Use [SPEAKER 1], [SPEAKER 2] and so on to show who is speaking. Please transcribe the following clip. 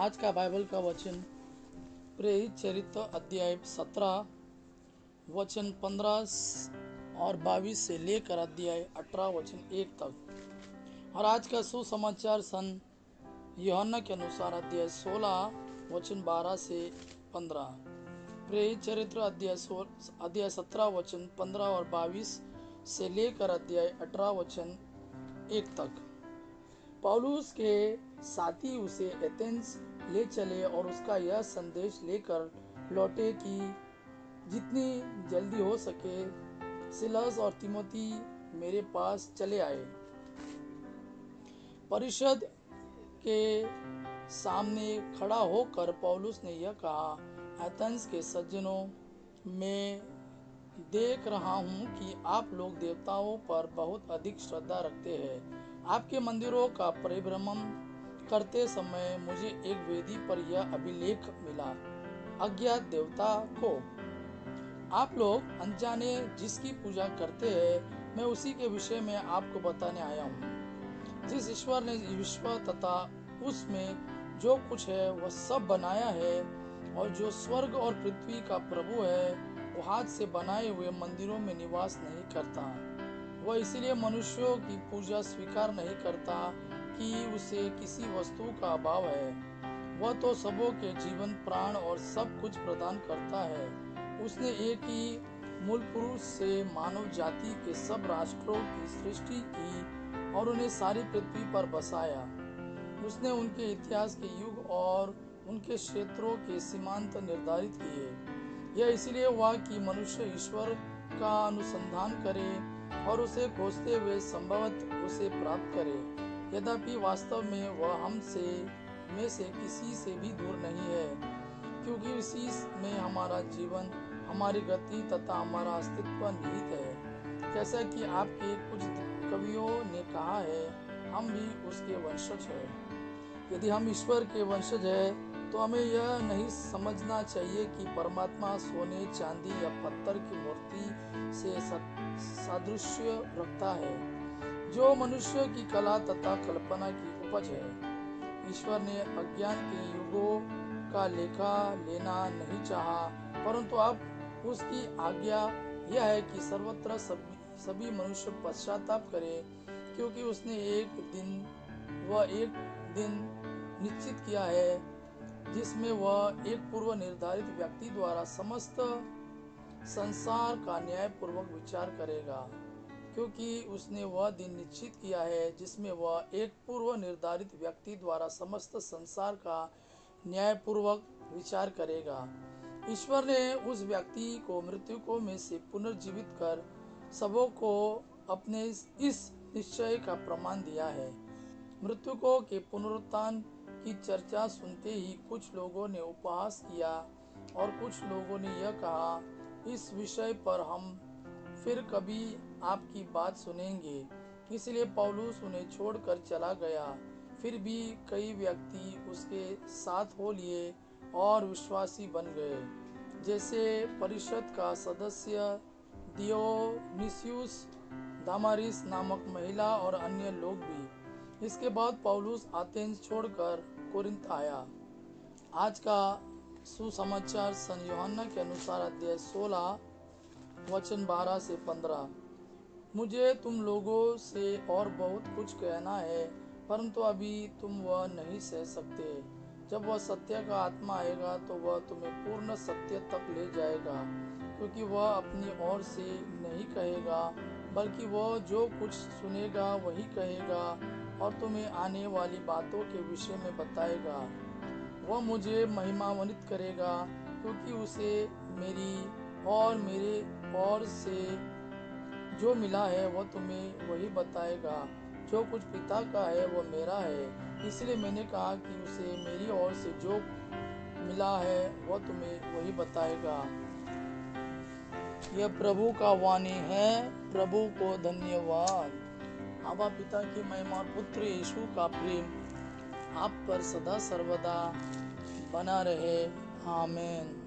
[SPEAKER 1] आज का बाइबल का वचन प्रेरित चरित्र अध्याय 17 वचन 15 और 22 से लेकर अध्याय 18 वचन 1 तक। और आज का सुसमाचार सन यूहन्ना के अनुसार अध्याय 16 वचन 12 से 15। प्रेरित चरित्र अध्याय 17 वचन 15 और 22 से लेकर अध्याय 18 वचन 1 तक। पौलुस के साथी उसे एथेंस ले चले और उसका यह संदेश लेकर लौटे कि जितनी जल्दी हो सके सिलस और तिमोथी मेरे पास चले आए। परिषद के सामने खड़ा होकर पौलुस ने यह कहा, एथेंस के सज्जनों, मैं देख रहा हूँ कि आप लोग देवताओं पर बहुत अधिक श्रद्धा रखते हैं। आपके मंदिरों का परिभ्रमण करते समय मुझे एक वेदी पर यह अभिलेख मिला, अज्ञात देवता को आप लोग अनजाने जिसकी पूजा करते हैं, मैं उसी के विषय में आपको बताने आया हूँ। जिस ईश्वर ने विश्व तथा उसमें जो कुछ है वह सब बनाया है, और जो स्वर्ग और पृथ्वी का प्रभु है, वो हाथ से बनाए हुए मंदिरों में निवास नहीं करता। वह इसलिए मनुष्यों की पूजा स्वीकार नहीं करता कि उसे किसी वस्तु का अभाव है। वह तो सबों के जीवन, प्राण और सब कुछ प्रदान करता है। उसने एक ही मूल पुरुष से मानव जाति के सब राष्ट्रों की सृष्टि की और उन्हें सारी पृथ्वी पर बसाया। उसने उनके इतिहास के युग और उनके क्षेत्रों के सीमांत निर्धारित किए। यह इसलिए हुआ कि मनुष्य ईश्वर का अनुसंधान करे और उसे खोजते हुए संभवतः उसे प्राप्त करे। यद्यपि वास्तव में वह हमसे में से किसी से भी दूर नहीं है, क्योंकि उसी में हमारा जीवन, हमारी गति तथा हमारा अस्तित्व निहित है। जैसा कि आपके कुछ कवियों ने कहा है, हम भी उसके वंशज हैं। यदि हम ईश्वर के वंशज हैं तो हमें यह नहीं समझना चाहिए कि परमात्मा सोने, चांदी या पत्थर की मूर्ति से सादृश्य रखता है, जो मनुष्य की कला तथा कल्पना की उपज है। ईश्वर ने अज्ञान के युगों का लेखा लेना नहीं चाहा, परंतु अब उसकी आज्ञा यह है कि सर्वत्र सभी मनुष्य पश्चाताप करें, क्योंकि उसने एक दिन निश्चित किया है जिसमें वह एक पूर्व निर्धारित व्यक्ति द्वारा समस्त संसार का न्यायपूर्वक विचार करेगा। क्योंकि उसने वह दिन निश्चित किया है जिसमें वह एक पूर्व निर्धारित व्यक्ति द्वारा समस्त संसार का न्यायपूर्वक विचार करेगा। ईश्वर ने उस व्यक्ति को मृतकों में से पुनर्जीवित कर सबों को अपने इस निश्चय का प्रमाण दिया है। मृतकों के पुनरुत्थान की चर्चा सुनते ही कुछ लोगों ने उपहास किया और कुछ लोगों ने यह कहा, इस विषय पर हम फिर कभी आपकी बात सुनेंगे। इसलिए पौलुस उन्हें छोड़कर चला गया। फिर भी कई व्यक्ति उसके साथ हो लिए और विश्वासी बन गए, जैसे परिषद का सदस्य दियोनिसियुस, दामारिस नामक महिला और अन्य लोग भी। इसके बाद पौलुस एथेंस छोड़कर कोरिन्थ आया। आज का सुसमाचार सन यूहन्ना के अनुसार अध्याय 16 वचन 12 से 15। मुझे तुम लोगों से और बहुत कुछ कहना है, परंतु अभी तुम वह नहीं सह सकते। जब वह सत्य का आत्मा आएगा तो वह तुम्हें पूर्ण सत्य तक ले जाएगा, क्योंकि वह अपनी ओर से नहीं कहेगा, बल्कि वह जो कुछ सुनेगा वही कहेगा और तुम्हें आने वाली बातों के विषय में बताएगा। वह मुझे महिमान्वित करेगा, क्योंकि उसे मेरी और मेरे ओर से जो मिला है वह तुम्हें वही बताएगा। जो कुछ पिता का है वह मेरा है, इसलिए मैंने कहा कि उसे मेरी ओर से जो मिला है वह तुम्हें वही बताएगा। यह प्रभु का वाणी है। प्रभु को धन्यवाद। आबा पिता की महिमा, पुत्र यीशु का प्रेम आप पर सदा सर्वदा बना रहे। आमीन।